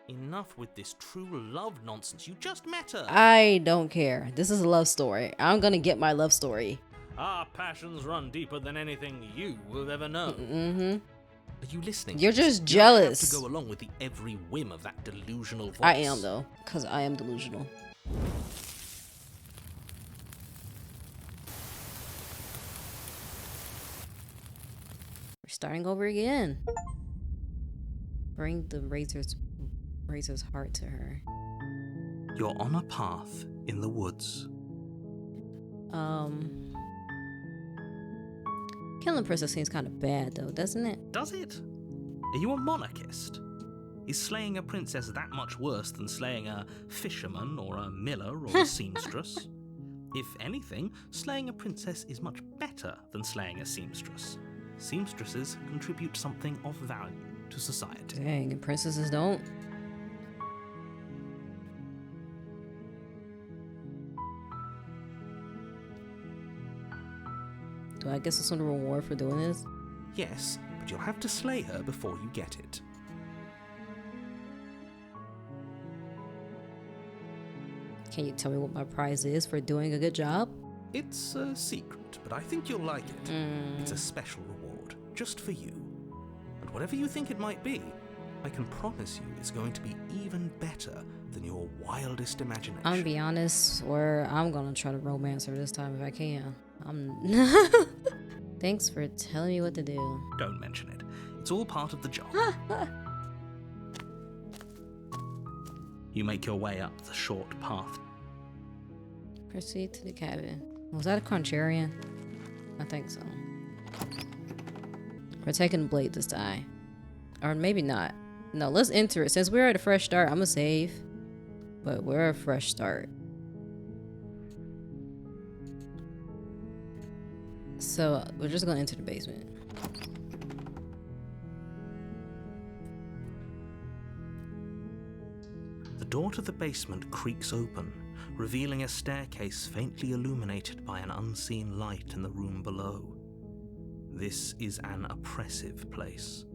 Enough with this true love nonsense. You just met her. I don't care. This is a love story. I'm gonna get my love story. Our passions run deeper than anything you will ever know. Mm-hmm. Are you listening? You're just You jealous. have to go along with the every whim of that delusional voice. I am, though, because I am delusional. We're starting over again. Bring the razor's heart to her. You're on a path in the woods. Killing princess seems kind of bad, though, doesn't it? Does it? Are you a monarchist? Is slaying a princess that much worse than slaying a fisherman or a miller or a seamstress? If anything, slaying a princess is much better than slaying a seamstress. Seamstresses contribute something of value to society. Dang, and princesses don't? Do I get some sort of reward for doing this? Yes, but you'll have to slay her before you get it. Can you tell me what my prize is for doing a good job? It's a secret, but I think you'll like it. It's a special reward, just for you. And whatever you think it might be, I can promise you it's going to be even better than your wildest imagination. I'm gonna be honest, or I'm gonna try to romance her this time if I can. Thanks for telling me what to do. Don't mention it. It's all part of the job. You make your way up the short path. Proceed to the cabin. Was that a Contrarian? I think so. We're taking the blade this time. Or maybe not. No, let's enter it. Since we're at a fresh start, I'm gonna save. But we're a fresh start. So, we're just gonna enter the basement. The door to the basement creaks open, revealing a staircase faintly illuminated by an unseen light in the room below. This is an oppressive place.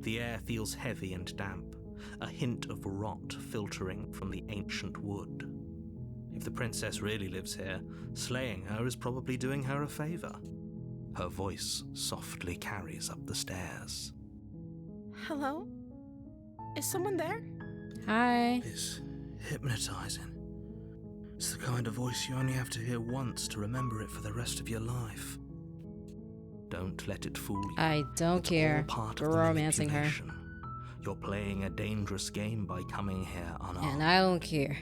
The air feels heavy and damp, a hint of rot filtering from the ancient wood. If the princess really lives here, slaying her is probably doing her a favor. Her voice softly carries up the stairs. Hello? Is someone there? Hi. It's hypnotizing. It's the kind of voice you only have to hear once to remember it for the rest of your life. Don't let it fool you. I don't It's care. all part We're of the romancing her. manipulation. You're playing a dangerous game by coming here unarmed. And I don't care.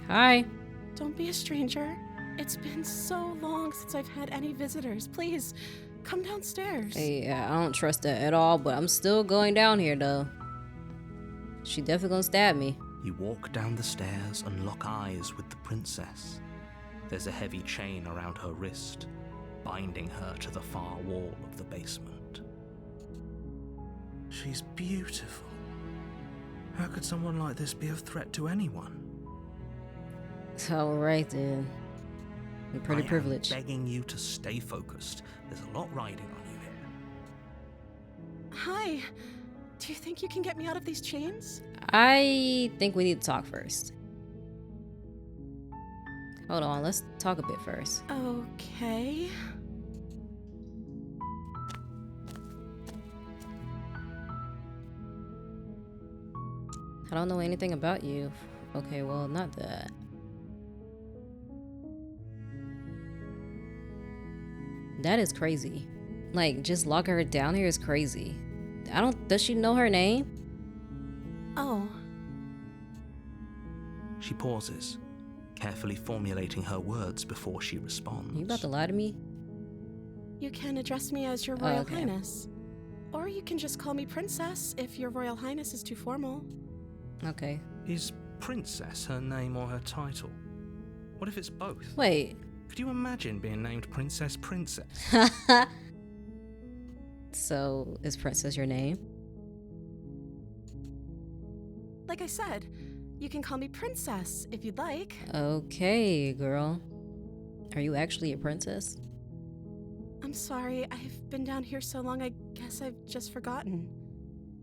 Hi. Don't be a stranger. It's been so long since I've had any visitors. Please, come downstairs. Yeah, I don't trust that at all, but I'm still going down here, though. She definitely gonna stab me. You walk down the stairs and lock eyes with the princess. There's a heavy chain around her wrist, binding her to the far wall of the basement. She's beautiful. How could someone like this be a threat to anyone? Alright then. I'm pretty privileged. I am begging you to stay focused. There's a lot riding on you here. Hi. Do you think you can get me out of these chains? I think we need to talk first. Hold on, let's talk a bit first. Okay. I don't know anything about you. Okay, well, not that. That is crazy. Like, just locking her down here is crazy. Does she know her name? Oh. She pauses, carefully formulating her words before she responds. You about to lie to me? You can address me as your Royal okay. Highness. Or you can just call me Princess if your Royal Highness is too formal. Okay. Is Princess her name or her title? What if it's both? Wait. Could you imagine being named Princess? So, is Princess your name? Like I said, you can call me Princess if you'd like. Okay, girl. Are you actually a princess? I'm sorry, I've been down here so long, I guess I've just forgotten.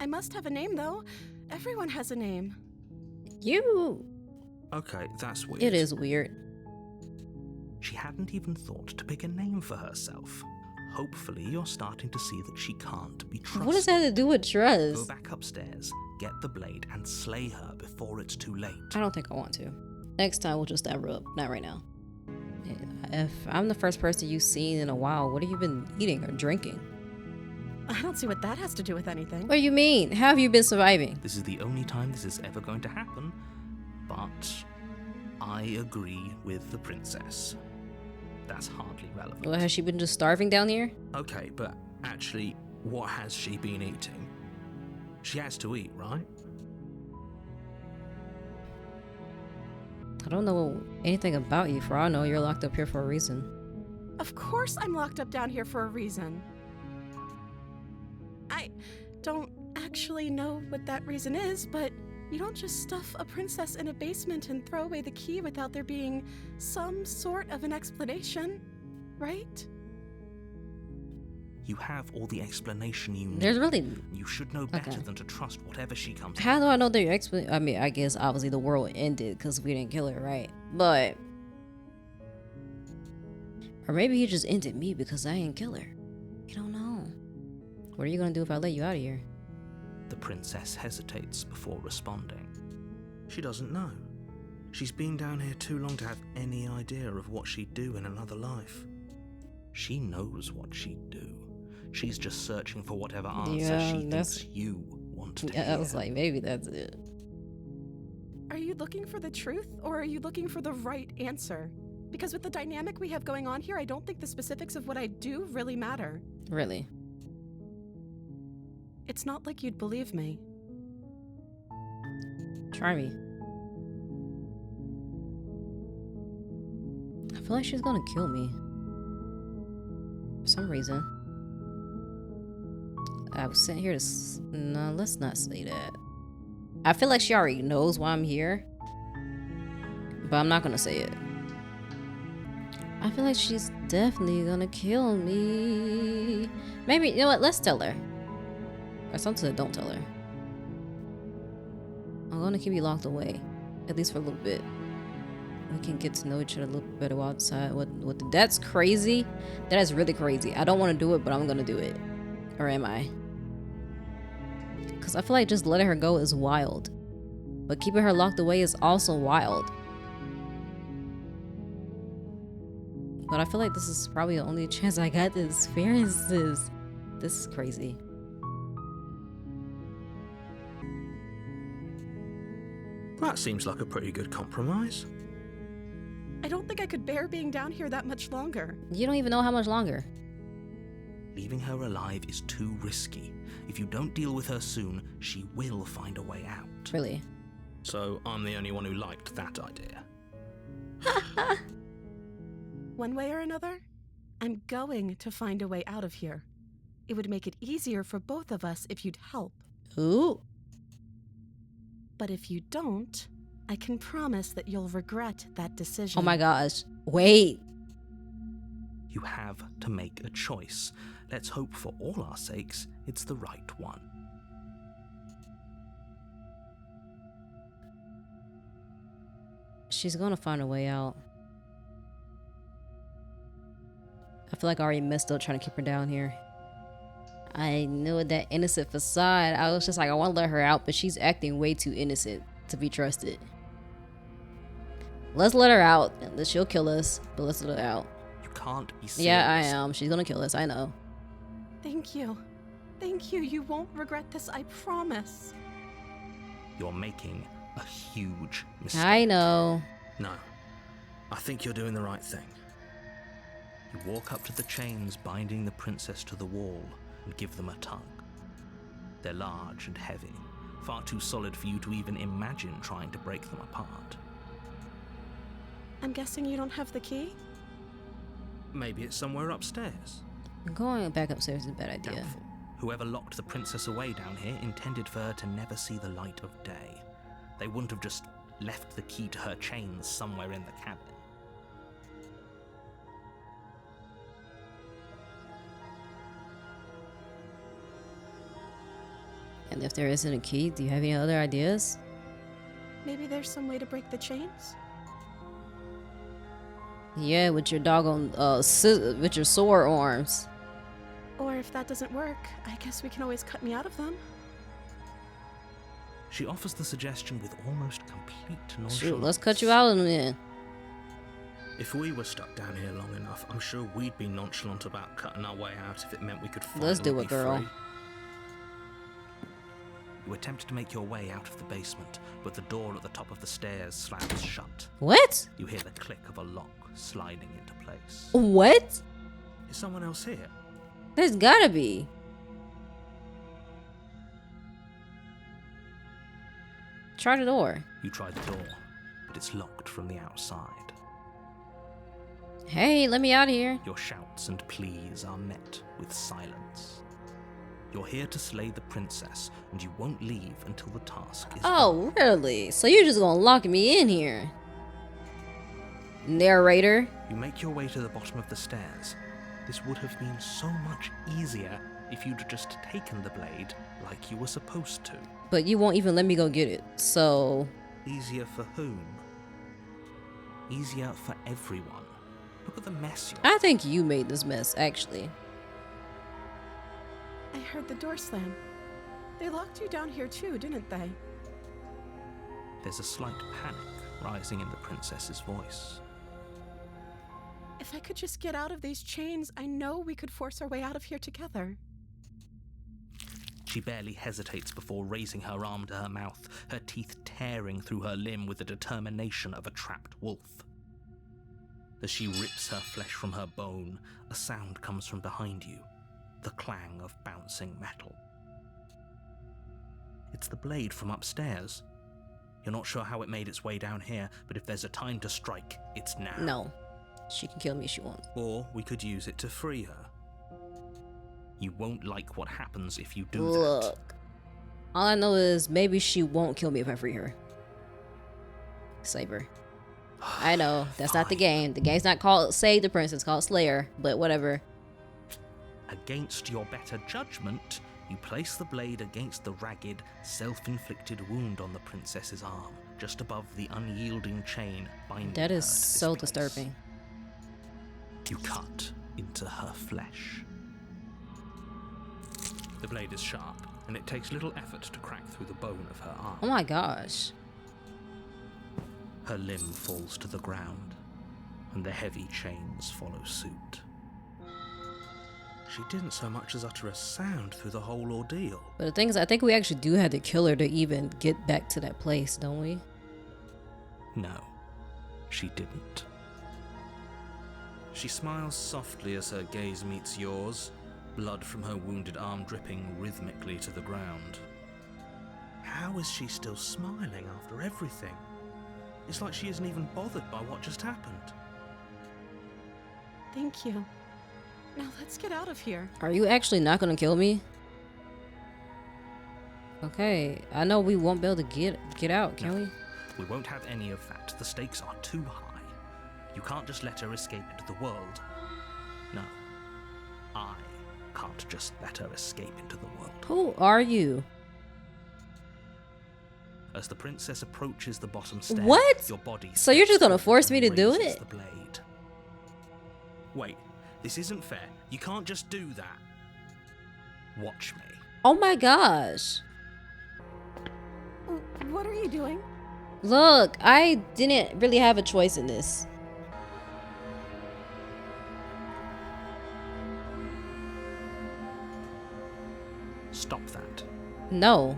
I must have a name, though. Everyone has a name. You. Okay, that's weird. It is weird. She hadn't even thought to pick a name for herself. Hopefully, you're starting to see that she can't be trusted. What does that have to do with Go trust? back upstairs, get the blade, and slay her before it's too late. I don't think I want to. Next time we'll just stab her up. Not right now. If I'm the first person you've seen in a while, what have you been eating or drinking? I don't see what that has to do with anything. What do you mean? How have you been surviving? This is the only time this is ever going to happen, but I agree with the princess. That's hardly relevant. Well, has she been just starving down here? Okay, but actually, what has she been eating? She has to eat, right? I don't know anything about you. For all I know, you're locked up here for a reason. Of course I'm locked up down here for a reason. I don't actually know what that reason is, but you don't just stuff a princess in a basement and throw away the key without there being some sort of an explanation, right? You have all the explanation you need. There's really... You should know better Okay. than to trust whatever she comes How do I know that your I mean, I guess obviously the world ended because we didn't kill her, right? But... Or maybe he just ended me because I didn't kill her. You don't know. What are you gonna do if I let you out of here? The princess hesitates before responding. She doesn't know. She's been down here too long to have any idea of what she'd do in another life. She knows what she'd do. She's just searching for whatever answer she thinks you want to hear. I was like, maybe that's it. Are you looking for the truth, or are you looking for the right answer? Because with the dynamic we have going on here, I don't think the specifics of what I do really matter. Really? It's not like you'd believe me. Try me. I feel like she's gonna kill me. For some reason. I was sent here to... No, let's not say that. I feel like she already knows why I'm here. But I'm not gonna say it. I feel like she's definitely gonna kill me. Maybe, you know what? Let's tell her. Or something that don't tell her. I'm gonna keep you locked away. At least for a little bit. We can get to know each other a little bit better outside. That's crazy. That is really crazy. I don't want to do it, but I'm gonna do it. Or am I? Because I feel like just letting her go is wild. But keeping her locked away is also wild. But I feel like this is probably the only chance I got to experience this. This is crazy. That seems like a pretty good compromise. I don't think I could bear being down here that much longer. You don't even know how much longer. Leaving her alive is too risky. If you don't deal with her soon, she will find a way out. Really. So I'm the only one who liked that idea. One way or another, I'm going to find a way out of here. It would make it easier for both of us if you'd help. Ooh. But if you don't, I can promise that you'll regret that decision. Oh my gosh. Wait. You have to make a choice. Let's hope for all our sakes it's the right one. She's gonna find a way out. I feel like I already messed up trying to keep her down here. I knew that innocent facade. I was just like, I want to let her out, but she's acting way too innocent to be trusted. Let's let her out. She'll kill us, but let's let her out. You can't be serious. Yeah, I am. She's gonna kill us. I know. Thank you. Thank you. You won't regret this, I promise. You're making a huge mistake. I know. No. I think you're doing the right thing. You walk up to the chains binding the princess to the wall and give them a tug. They're large and heavy, far too solid for you to even imagine trying to break them apart. I'm guessing you don't have the key? Maybe it's somewhere upstairs. Going back upstairs is a bad idea. Doubtful. Whoever locked the princess away down here intended for her to never see the light of day. They wouldn't have just left the key to her chains somewhere in the cabin. And if there isn't a key, do you have any other ideas? Maybe there's some way to break the chains? Yeah, with your doggone with your sword arms. Or if that doesn't work, I guess we can always cut me out of them. She offers the suggestion with almost complete nonchalance. Shoot, let's cut you out of them then. If we were stuck down here long enough, I'm sure we'd be nonchalant about cutting our way out if it meant we could finally Let's do be it, girl. free. You attempt to make your way out of the basement, but the door at the top of the stairs slams shut. What? You hear the click of a lock sliding into place. What? Is someone else here? There's gotta be. Try the door. You try the door, but it's locked from the outside. Hey, let me out of here. Your shouts and pleas are met with silence. You're here to slay the princess, and you won't leave until the task is done. Oh, really? So you're just gonna lock me in here? Narrator. You make your way to the bottom of the stairs. This would have been so much easier if you'd just taken the blade like you were supposed to. But you won't even let me go get it, so... Easier for whom? Easier for everyone. Look at the mess you're... I think you made this mess, actually. I heard the door slam. They locked you down here too, didn't they? There's a slight panic rising in the princess's voice. If I could just get out of these chains, I know we could force our way out of here together. She barely hesitates before raising her arm to her mouth, her teeth tearing through her limb with the determination of a trapped wolf. As she rips her flesh from her bone, a sound comes from behind you, the clang of bouncing metal. It's the blade from upstairs. You're not sure how it made its way down here, but if there's a time to strike, it's now. No. She can kill me if she wants. Or we could use it to free her. You won't like what happens if you do Look. that. All I know is maybe she won't kill me if I free her. Save her. I know, that's not the game. The game's not called Save the Princess, it's called Slayer, but whatever. Against your better judgment, you place the blade against the ragged, self-inflicted wound on the princess's arm, just above the unyielding chain binding That is her to this so place. disturbing. You cut into her flesh. The blade is sharp, and it takes little effort to crack through the bone of her arm. Oh my gosh. Her limb falls to the ground, and the heavy chains follow suit. She didn't so much as utter a sound through the whole ordeal. But the thing is, I think we actually do have to kill her to even get back to that place, don't we? No, she didn't. She smiles softly as her gaze meets yours, blood from her wounded arm dripping rhythmically to the ground. How is she still smiling after everything? It's like she isn't even bothered by what just happened. Thank you. Now let's get out of here. Are you actually not gonna kill me? Okay, I know we won't be able to get out, can we? We won't have any of that. The stakes are too high. You can't just let her escape into the world. No, I can't just let her escape into the world. Who are you? As the princess approaches the bottom stair, What? your body So you're just gonna steps force me to and do raises it? the blade. Wait, this isn't fair. You can't just do that. Watch me. Oh my gosh. What are you doing? Look, I didn't really have a choice in this. Stop that. No.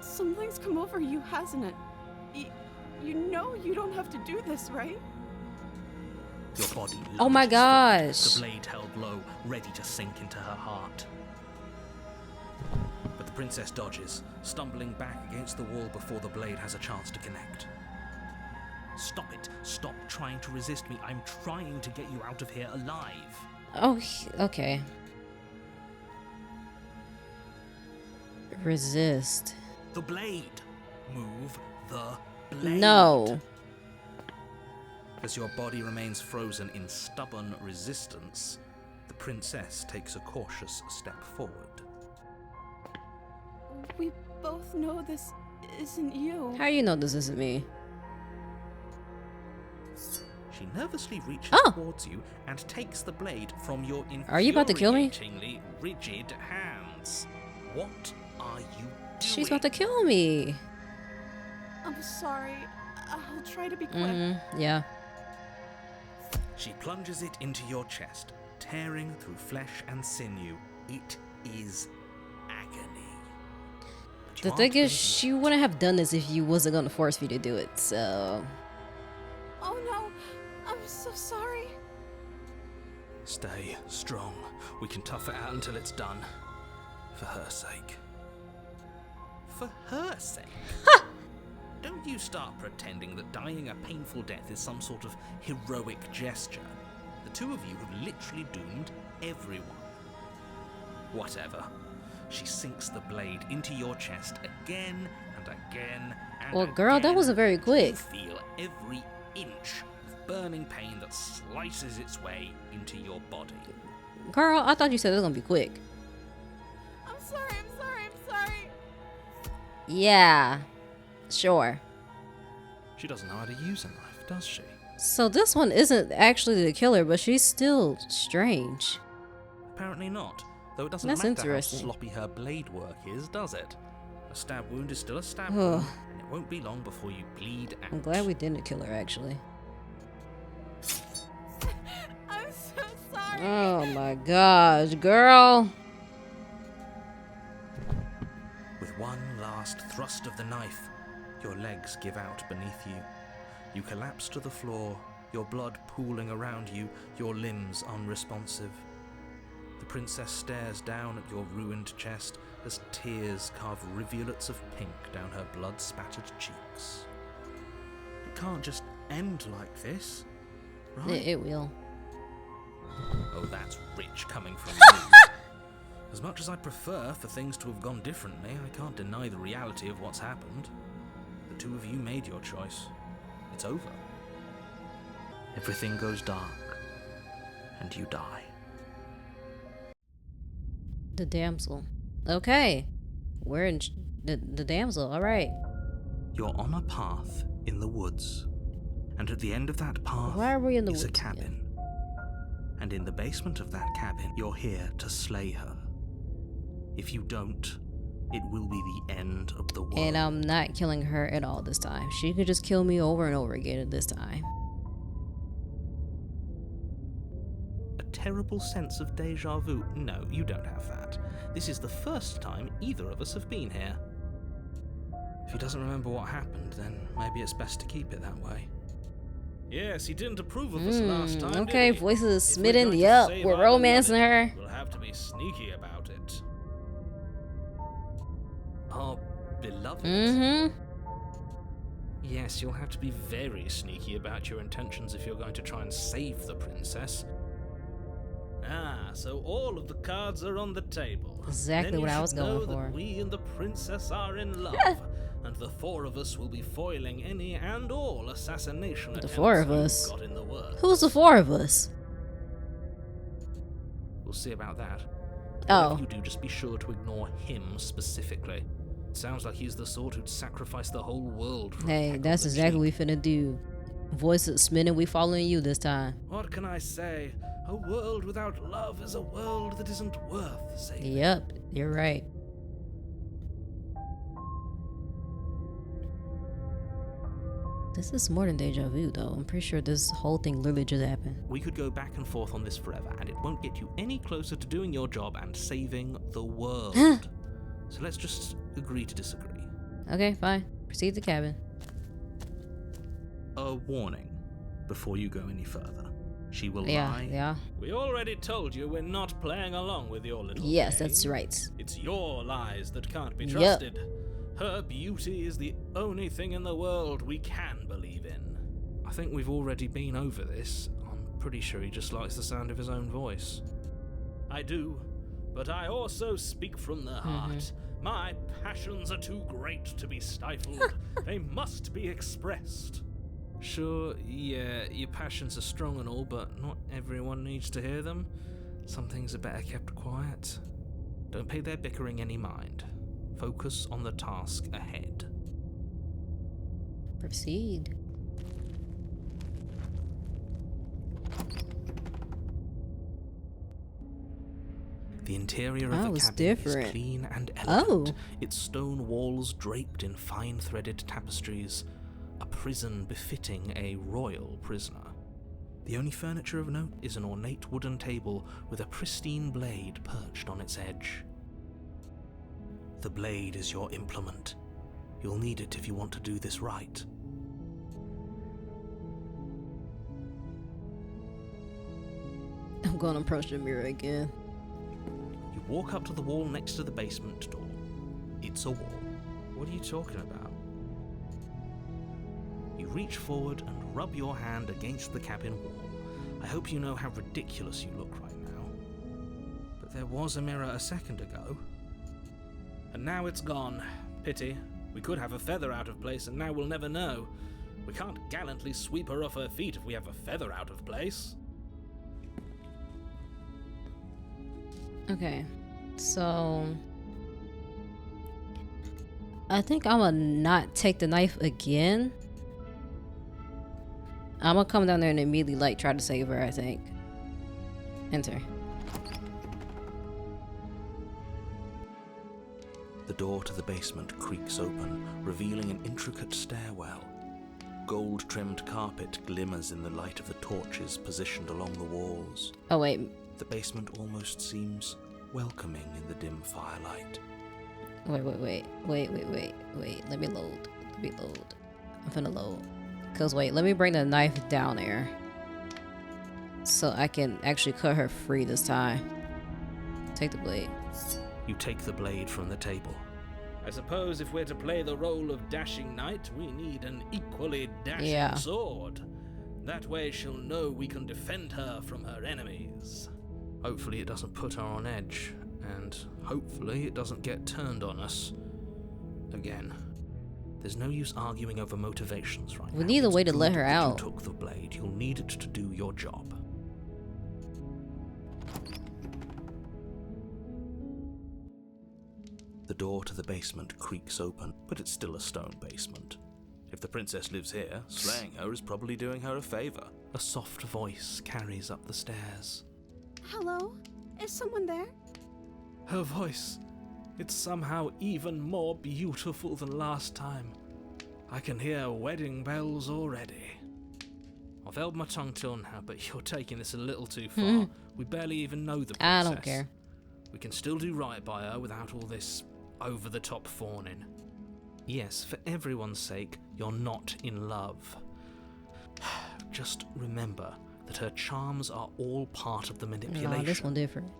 Something's come over you, hasn't it? You know you don't have to do this, right? Your body Oh my lunges forward, gosh. the blade held low, ready to sink into her heart. But the princess dodges, stumbling back against the wall before the blade has a chance to connect. Stop it. Stop trying to resist me. I'm trying to get you out of here alive. Oh, okay. Resist. The blade. Move the blade. No. As your body remains frozen in stubborn resistance, The princess takes a cautious step forward. We both know this isn't you. How you know this isn't me? She nervously reaches Oh. towards you and takes the blade from your Are you about to kill me? infuriatingly rigid hands. What are you doing? She's about to kill me. I'm sorry. I'll try to be quick. Yeah. She plunges it into your chest, tearing through flesh and sinew. It is agony. But The you thing aren't is, bleeding. she wouldn't have done this if you wasn't gonna force me to do it, so... Oh no, I'm so sorry. Stay strong. We can tough it out until it's done. For her sake. For her sake? Don't you start pretending that dying a painful death is some sort of heroic gesture. The two of you have literally doomed everyone. Whatever. She sinks the blade into your chest again and again and Well, girl, that again. wasn't very quick. You feel every inch of burning pain that slices its way into your body. Girl, I thought you said it was gonna be quick. I'm sorry. Yeah. Sure. She doesn't know how to use a knife, does she? So this one isn't actually the killer, but she's still strange. Apparently not. Though it doesn't That's matter interesting. how sloppy her blade work is, does it? A stab wound is still a stab Ugh. wound, and it won't be long before you bleed out. I'm glad we didn't kill her, actually. I'm so sorry. Oh my gosh, girl. With one last thrust of the knife, your legs give out beneath you. You collapse to the floor, your blood pooling around you, your limbs unresponsive. The princess stares down at your ruined chest as tears carve rivulets of pink down her blood-spattered cheeks. It can't just end like this, right? It will. Oh, that's rich coming from you. As much as I prefer for things to have gone differently, I can't deny the reality of what's happened. The two of you made your choice. It's over. Everything goes dark, and you die. The damsel. Okay. We're in the damsel, alright. You're on a path in the woods, and at the end of that path Why are we in the is a woods again? cabin. And in the basement of that cabin, you're here to slay her. If you don't, it will be the end of the world. And I'm not killing her at all this time. She could just kill me over and over again at this time. A terrible sense of deja vu. No, you don't have that. This is the first time either of us have been here. If he doesn't remember what happened, then maybe it's best to keep it that way. Yes, he didn't approve of us last time. Okay, did he? voices are If we're smitten. going to Yup, save we're our romancing beloved, her. We'll have to be sneaky about it. Our beloved? Mm-hmm. Yes, you'll have to be very sneaky about your intentions if you're going to try and save the princess. Ah, so all of the cards are on the table. Exactly Then you what I should was going know for. That we and the princess are in love, and the four of us will be foiling any and all assassination The attempts four of you've us? got in the works. Who's the four of us? We'll see about that. Oh. Whatever you do, just be sure to ignore him specifically. It sounds like he's the sort who'd sacrifice the whole world for a Hey, peck of that's the exactly what cheek. we finna do. Voices spinning, we following you this time. What can I say? A world without love is a world that isn't worth saving. Yep, you're right. This is more than deja vu, though. I'm pretty sure this whole thing literally just happened. We could go back and forth on this forever, and it won't get you any closer to doing your job and saving the world. So let's just agree to disagree. Okay, fine. Proceed to the cabin. A warning before you go any further. She will Yeah, lie. yeah. We already told you we're not playing along with your little Yes, game. that's right. It's your lies that can't be Yep. trusted. Her beauty is the only thing in the world we can believe in. I think we've already been over this. I'm pretty sure he just likes the sound of his own voice. I do, but I also speak from the heart. My passions are too great to be stifled. They must be expressed. Sure, yeah, your passions are strong and all, but not everyone needs to hear them. Some things are better kept quiet. Don't pay their bickering any mind. Focus on the task ahead. Proceed. The interior of the it's cabin different. is clean and elegant, Oh. its stone walls draped in fine-threaded tapestries, a prison befitting a royal prisoner. The only furniture of note is an ornate wooden table with a pristine blade perched on its edge. The blade is your implement. You'll need it if you want to do this right. I'm gonna approach the mirror again. You walk up to the wall next to the basement door. It's a wall. What are you talking about? You reach forward and rub your hand against the cabin wall. I hope you know how ridiculous you look right now. But there was a mirror a second ago. And now it's gone. Pity. We could have a feather out of place and now we'll never know. We can't gallantly sweep her off her feet if we have a feather out of place. Okay, so I think I'm gonna not take the knife again. I'm gonna come down there and immediately like try to save her, I think. Enter. The door to the basement creaks open, revealing an intricate stairwell. Gold-trimmed carpet glimmers in the light of the torches positioned along the walls. Oh wait, The basement almost seems welcoming in the dim firelight. wait. Let me load. I'm finna load. Cause wait, let me bring the knife down there. So I can actually cut her free this time. Take the blade. You take the blade from the table. I suppose if we're to play the role of dashing knight, we need an equally dashing sword. That way she'll know we can defend her from her enemies. Hopefully it doesn't put her on edge, and hopefully it doesn't get turned on us again. There's no use arguing over motivations right now. We need a It's way to good let her that out. You took the blade. You'll need it to do your job. The door to the basement creaks open, but it's still a stone basement. If the princess lives here, slaying her is probably doing her a favor. A soft voice carries up the stairs. Hello? Is someone there? Her voice, it's somehow even more beautiful than last time. I can hear wedding bells already. I've held my tongue till now, but you're taking this a little too far. We barely even know the princess. I don't care. We can still do right by her without all this over-the-top fawning. Yes, for everyone's sake, you're not in love. Just remember that her charms are all part of the manipulation. No, this one different.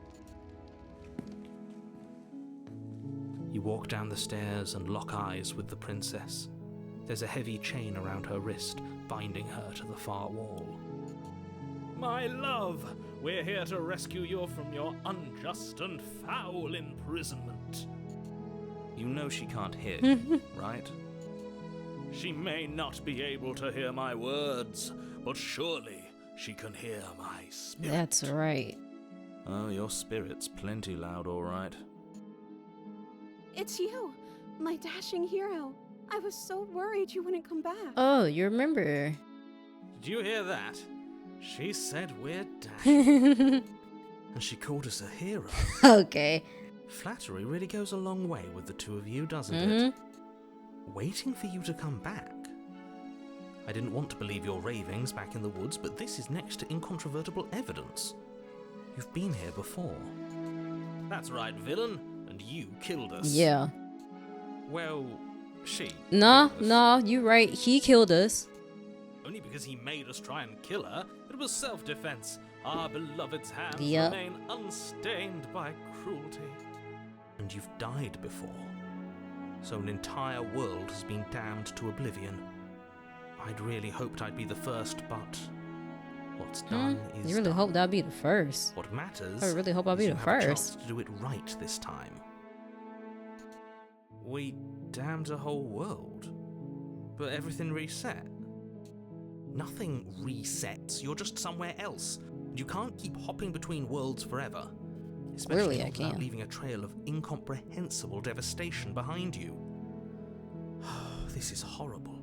You walk down the stairs and lock eyes with the princess. There's a heavy chain around her wrist, binding her to the far wall. My love, we're here to rescue you from your unjust and foul imprisonment. You know she can't hear you, right? She may not be able to hear my words, but surely she can hear my spirit. That's right. Oh, your spirit's plenty loud, all right. It's you, my dashing hero. I was so worried you wouldn't come back. Oh, you remember. Did you hear that? She said we're dashing. And she called us a hero. Okay. Flattery really goes a long way with the two of you, doesn't it? Waiting for you to come back. I didn't want to believe your ravings back in the woods, but this is next to incontrovertible evidence. You've been here before. That's right, villain. And you killed us. Yeah. Well, she No, killed us. no, you right. He killed us. Only because he made us try and kill her. It was self-defense. Our beloved's hands Yep. remain unstained by cruelty. And you've died before. So an entire world has been damned to oblivion. I'd really hoped I'd be the first, but what's done is You really done. hope that'd be the first. What matters I really hope I'll is be you the have a chance first. to do it right this time. We damned a whole world, but everything reset. Nothing resets, you're just somewhere else. You can't keep hopping between worlds forever. Clearly Especially I not without can. leaving a trail of incomprehensible devastation behind you. This is horrible.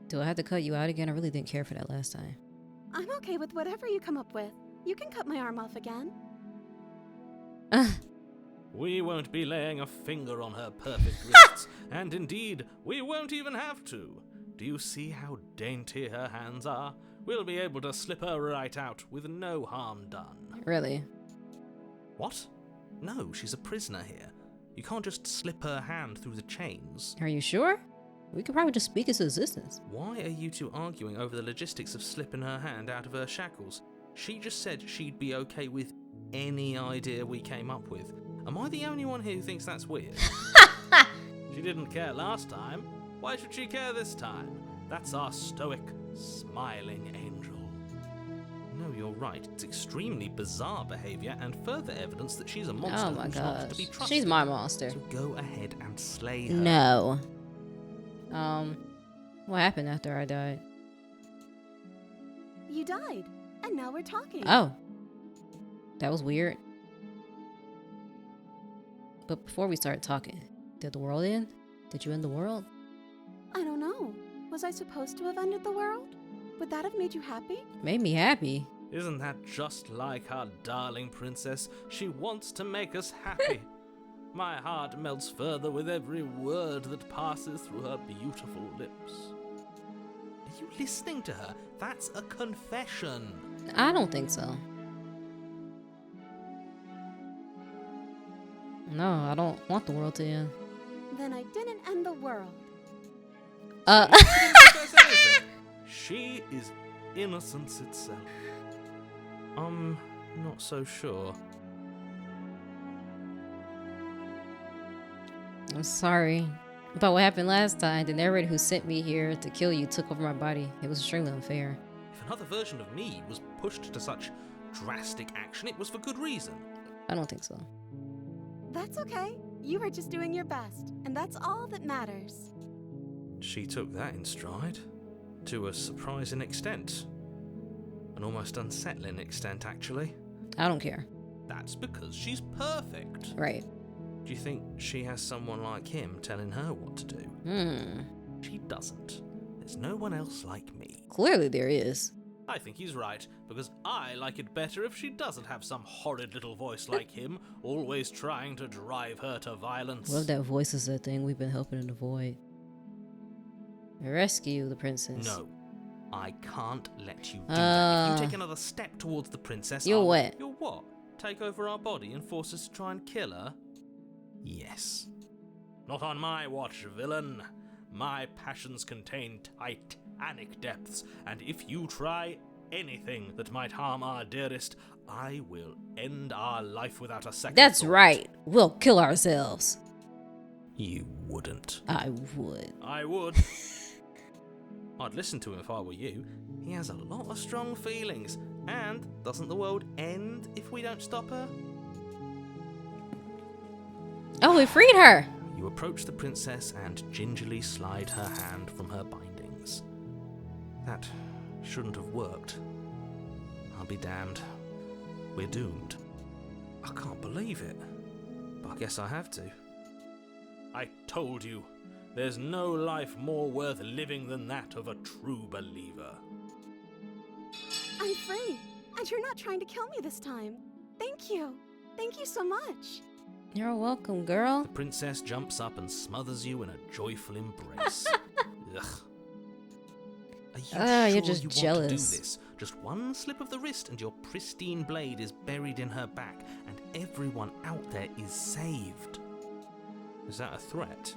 Do I have to cut you out again? I really didn't care for that last time. I'm okay with whatever you come up with. You can cut my arm off again. We won't be laying a finger on her perfect wrists, and indeed, we won't even have to. Do you see how dainty her hands are? We'll be able to slip her right out with no harm done. Really? What? No, she's a prisoner here. You can't just slip her hand through the chains. Are you sure? We could probably just speak into existence. Why are you two arguing over the logistics of slipping her hand out of her shackles? She just said she'd be okay with any idea we came up with. Am I the only one here who thinks that's weird? She didn't care last time. Why should she care this time? That's our stoic, smiling angel. No, you're right. It's extremely bizarre behavior and further evidence that she's a monster Oh my who's not to be gosh. trusted. She's my monster. So go ahead and slay her. No. What happened after I died? You died, and now we're talking. Oh. That was weird. But before we start talking, did the world end? Did you end the world? I don't know. Was I supposed to have ended the world? Would that have made you happy? Made me happy. Isn't that just like our darling princess? She wants to make us happy. My heart melts further with every word that passes through her beautiful lips. Are you listening to her? That's a confession. I don't think so. No, I don't want the world to end. Then I didn't end the world. She didn't confess anything. She is innocence itself. I'm not so sure. I'm sorry about what happened last time. The narrator who sent me here to kill you took over my body. It was extremely unfair. If another version of me was pushed to such drastic action, it was for good reason. I don't think so. That's okay. You were just doing your best, and that's all that matters. She took that in stride, to a surprising extent. An almost unsettling extent, actually. I don't care. That's because she's perfect. Right. Do you think she has someone like him telling her what to do? She doesn't. There's no one else like me. Clearly there is. I think he's right, because I like it better if she doesn't have some horrid little voice like him, always trying to drive her to violence. What if that voice is that thing we've been helping to avoid? Rescue the princess. No. I can't let you do that. If you take another step towards the princess, You're what? You're what? Take over our body and force us to try and kill her? Yes. Not on my watch, villain. My passions contain titanic depths, and if you try anything that might harm our dearest, I will end our life without a second That's thought. right. We'll kill ourselves. You wouldn't. I would. I would. I'd listen to him if I were you. He has a lot of strong feelings. And doesn't the world end if we don't stop her? Oh, we freed her. You approach the princess and gingerly slide her hand from her bindings. That shouldn't have worked. I'll be damned. We're doomed. I can't believe it. But I guess I have to. I told you. There's no life more worth living than that of a true believer. I'm free, and you're not trying to kill me this time. Thank you. Thank you so much. You're welcome, girl. The princess jumps up and smothers you in a joyful embrace. Ugh. Are you sure you're just you jealous. want to do this? Just one slip of the wrist and your pristine blade is buried in her back, and everyone out there is saved. Is that a threat?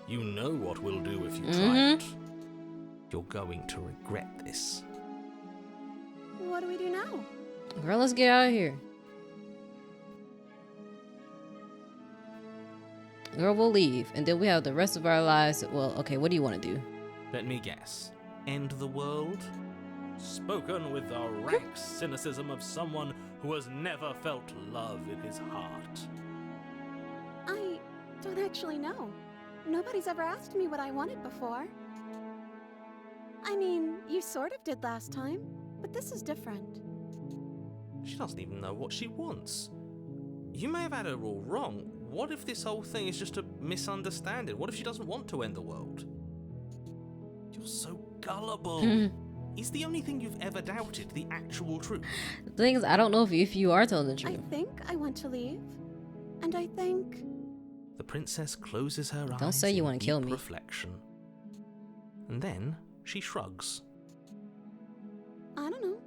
You know what we'll do if you try it. You're going to regret this. What do we do now? Girl, let's get out of here. Girl, we'll leave, and then we have the rest of our lives. Well, okay, what do you want to do? Let me guess. End the world? Spoken with the rank cynicism of someone who has never felt love in his heart. I don't actually know. Nobody's ever asked me what I wanted before. I mean, you sort of did last time, but this is different. She doesn't even know what she wants. You may have had her all wrong. What if this whole thing is just a misunderstanding? What if she doesn't want to end the world? You're so gullible. Is the only thing you've ever doubted the actual truth? The thing is, I don't know if you are telling the truth. I think I want to leave. And I think... The princess closes her eyes. Don't say you want to kill me. Reflection. And then she shrugs. I don't know.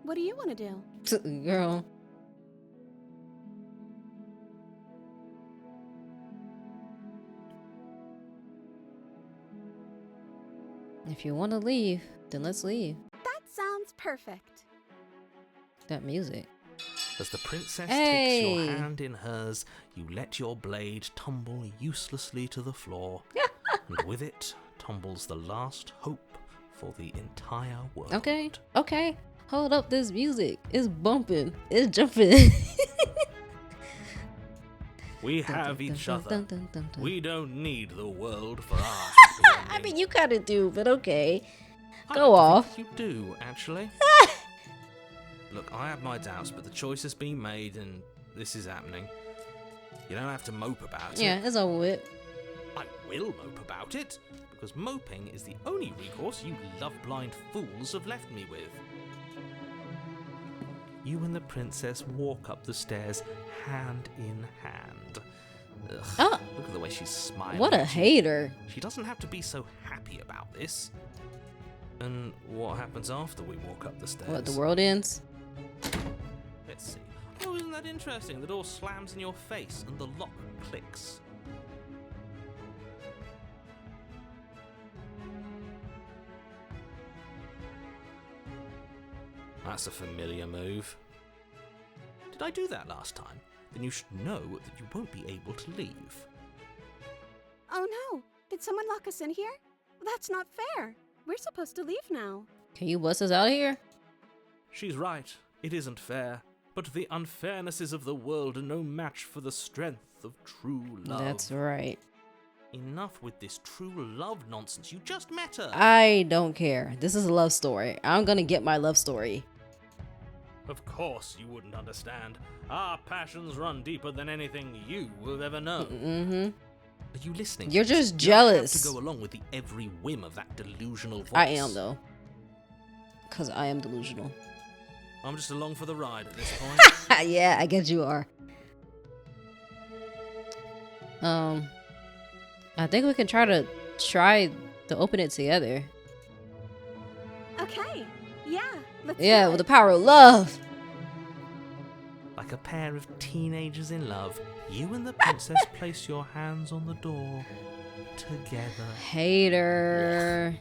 What do you want to do? Girl. If you want to leave, then let's leave. That sounds perfect. That music. As the princess Hey! takes your hand in hers, you let your blade tumble uselessly to the floor. And with it tumbles the last hope for the entire world. Okay, okay. Hold up this music. It's bumping. It's jumping. We have each other. We don't need the world for our happy I ending. mean, you kind of do, but okay. I Go don't off. think you do, actually. Look, I have my doubts, but the choice has been made and this is happening. You don't have to mope about it. Yeah, it's over with. I will mope about it, because moping is the only recourse you love-blind fools have left me with. You and the princess walk up the stairs hand in hand. Ugh, Oh. Look at the way she's smiling. What a at you. hater. She doesn't have to be so happy about this. And what happens after we walk up the stairs? What, the world ends? Let's see. Oh, isn't that interesting? The door slams in your face and the lock clicks. That's a familiar move. Did I do that last time? Then you should know that you won't be able to leave. Oh no! Did someone lock us in here? That's not fair. We're supposed to leave now. Can you bust us out of here? She's right. It isn't fair. But the unfairnesses of the world are no match for the strength of true love. That's right. Enough with this true love nonsense. You just met her. I don't care. This is a love story. I'm gonna get my love story. Of course you wouldn't understand. Our passions run deeper than anything you will ever know. Mm-hmm. Are you listening? You're to this? just You don't have jealous. to go along with the every whim of that delusional voice. I am, though. Because I am delusional. I'm just along for the ride at this point. Yeah, I guess you are. I think we can try to open it together. Okay. Yeah. Let's Yeah, do with it. the power of love. Like a pair of teenagers in love, you and the princess place your hands on the door together. Hater.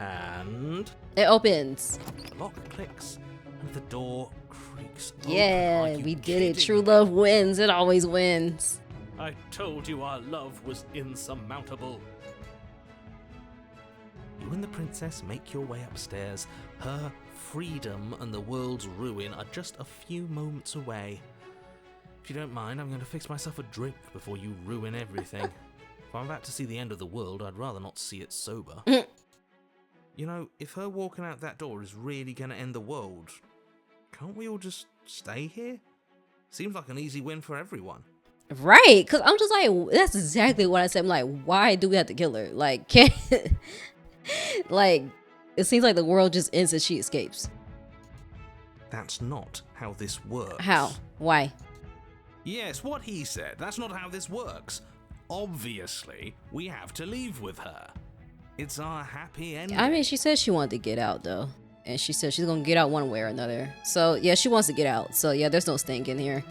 And It opens. the lock clicks and the door creaks open. Yeah, Are you we did it. kidding True me? love wins. It always wins. I told you our love was insurmountable. You and the princess make your way upstairs. Her freedom and the world's ruin are just a few moments away. If you don't mind, I'm going to fix myself a drink before you ruin everything. If I'm about to see the end of the world, I'd rather not see it sober. You know, if her walking out that door is really going to end the world, can't we all just stay here? Seems like an easy win for everyone. Right, because I'm just like, that's exactly what I said. I'm like, why do we have to kill her? Like, can't... like, it seems like the world just ends as she escapes. That's not how this works. How? Why? Yes, what he said. That's not how this works. Obviously, we have to leave with her. It's our happy ending. I mean, she said she wanted to get out, though. And she said she's going to get out one way or another. So, yeah, she wants to get out. So, yeah, there's no staying in here.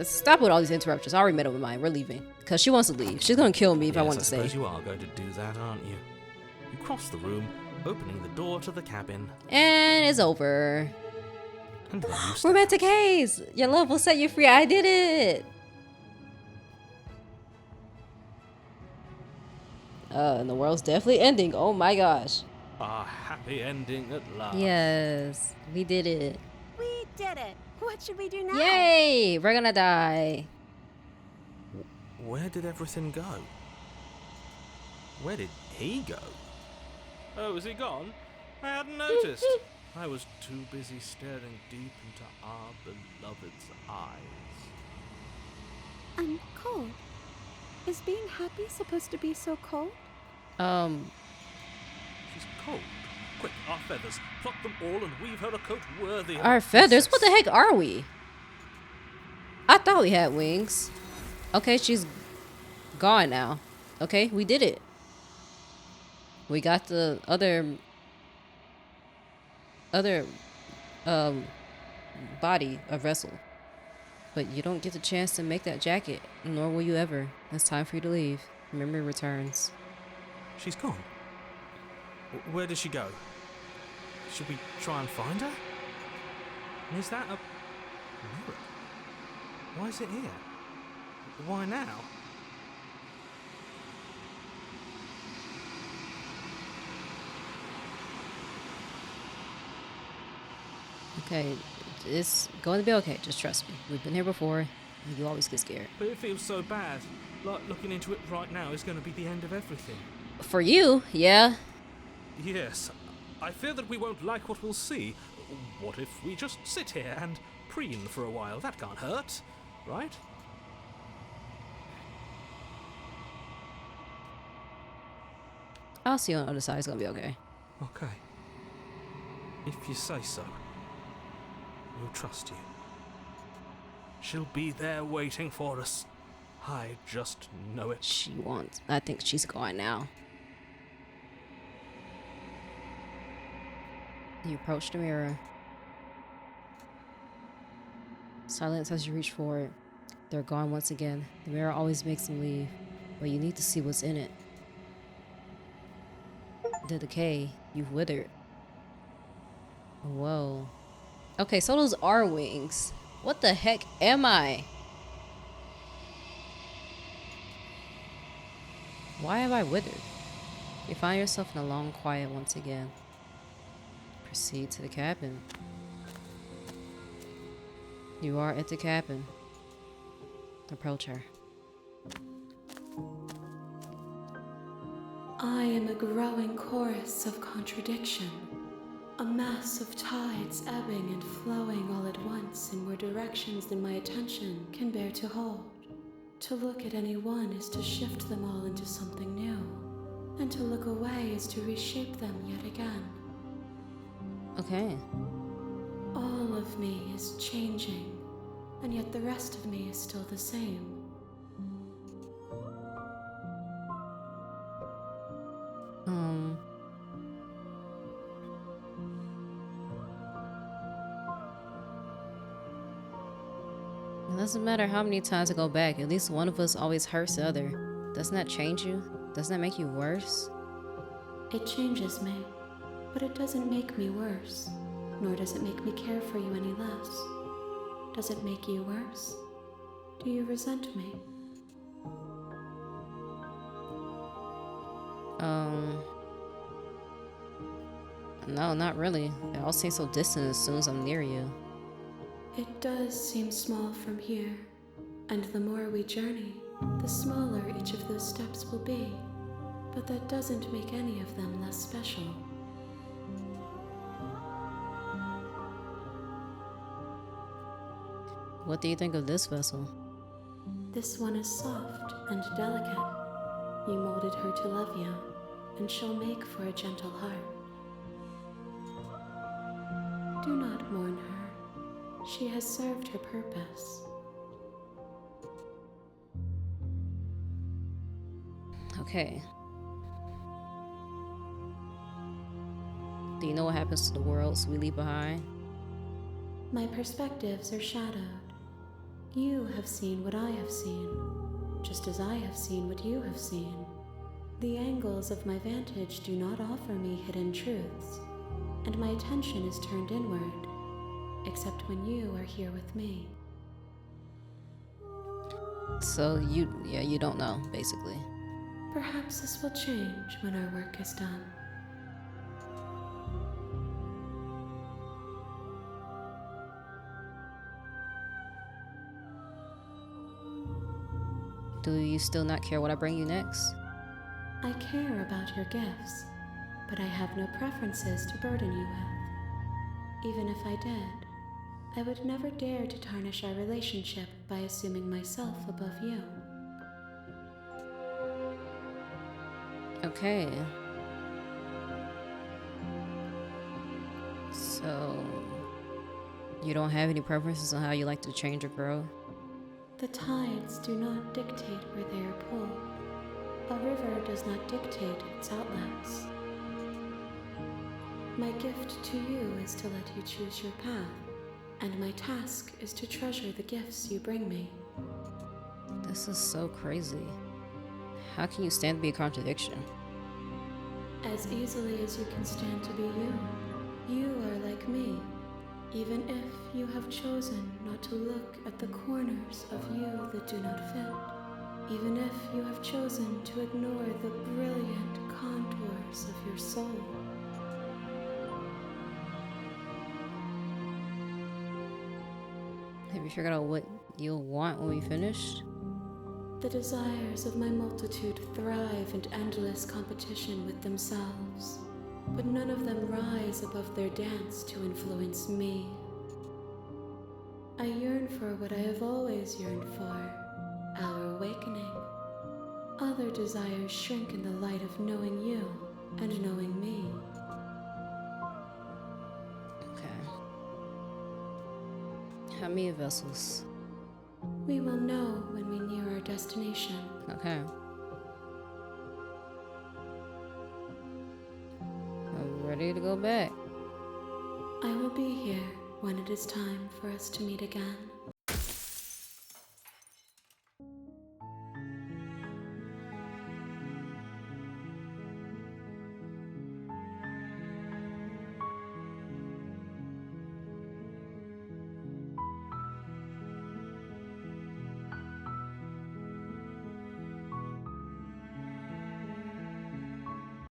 Stop with all these interruptions. I already made up my mind. We're leaving. Because she wants to leave. She's going to kill me if I want to I suppose stay. you are going to do that, aren't you? You cross the room, opening the door to the cabin. And it's over. And then you step Romantic haze! Your love will set you free. I did it! And the world's definitely ending. Oh my gosh. A happy ending at last. Yes, we did it. We did it. What should we do now? Yay! We're gonna die. Where did everything go? Where did he go? Oh, is he gone? I hadn't noticed. I was too busy staring deep into our beloved's eyes. I'm cold. Is being happy supposed to be so cold? She's cold. Quick, our feathers. Pluck them all and weave her a coat worthy of Our a feathers? princess. What the heck are we? I thought we had wings. Okay, she's gone now. Okay, we did it. We got the other body, a vessel. But you don't get the chance to make that jacket, nor will you ever. It's time for you to leave. Memory returns. She's gone. Where did she go? Should we try and find her? And is that a mirror? Why is it here? Why now? Okay, it's going to be okay. Just trust me. We've been here before. And you always get scared. But it feels so bad. Like looking into it right now is going to be the end of everything. For you, yeah. Yes, I fear that we won't like what we'll see. What if we just sit here and preen for a while? That can't hurt, right? I'll see you on the other side. It's going to be okay. Okay. If you say so. We'll trust you. She'll be there waiting for us. I just know it. She wants. I think she's gone now. You approach the mirror. Silence as you reach for it. They're gone once again. The mirror always makes them leave, but you need to see what's in it. The decay. You've withered. Whoa. Okay, so those are wings. What the heck am I? Why have I withered? You find yourself in a long quiet once again. Proceed to the cabin. You are at the cabin. Approach her. I am a growing chorus of contradiction, a mass of tides ebbing and flowing all at once in more directions than my attention can bear to hold. To look at any one is to shift them all into something new, and to look away is to reshape them yet again. Okay. All of me is changing, and yet the rest of me is still the same. It doesn't matter how many times I go back, at least one of us always hurts the other. Doesn't that change you? Doesn't that make you worse? It changes me, but it doesn't make me worse, nor does it make me care for you any less. Does it make you worse? Do you resent me? No, not really. It all seems so distant as soon as I'm near you. It does seem small from here, and the more we journey, the smaller each of those steps will be. But that doesn't make any of them less special. What do you think of this vessel? This one is soft and delicate. You molded her to love you, and she'll make for a gentle heart. Do not mourn her. She has served her purpose. Okay. Do you know what happens to the worlds we leave behind? My perspectives are shadowed. You have seen what I have seen, just as I have seen what you have seen. The angles of my vantage do not offer me hidden truths, and my attention is turned inward, except when you are here with me. So you don't know, basically. Perhaps this will change when our work is done. Do you still not care what I bring you next? I care about your gifts, but I have no preferences to burden you with. Even if I did, I would never dare to tarnish our relationship by assuming myself above you. Okay. So, you don't have any preferences on how you like to change or grow? The tides do not dictate where they are pulled. A river does not dictate its outlets. My gift to you is to let you choose your path, and my task is to treasure the gifts you bring me. This is so crazy. How can you stand to be a contradiction? As easily as you can stand to be you. You are like me, even if you have chosen not to look at the corners of you that do not fit. Even if you have chosen to ignore the brilliant contours of your soul. Have you figured out what you'll want when we finish? The desires of my multitude thrive in endless competition with themselves, but none of them rise above their dance to influence me. I yearn for what I have always yearned for, our awakening. Other desires shrink in the light of knowing you and knowing me. Okay. How many vessels? We will know when we near our destination. Okay. I'm ready to go back. I will be here when it is time for us to meet again.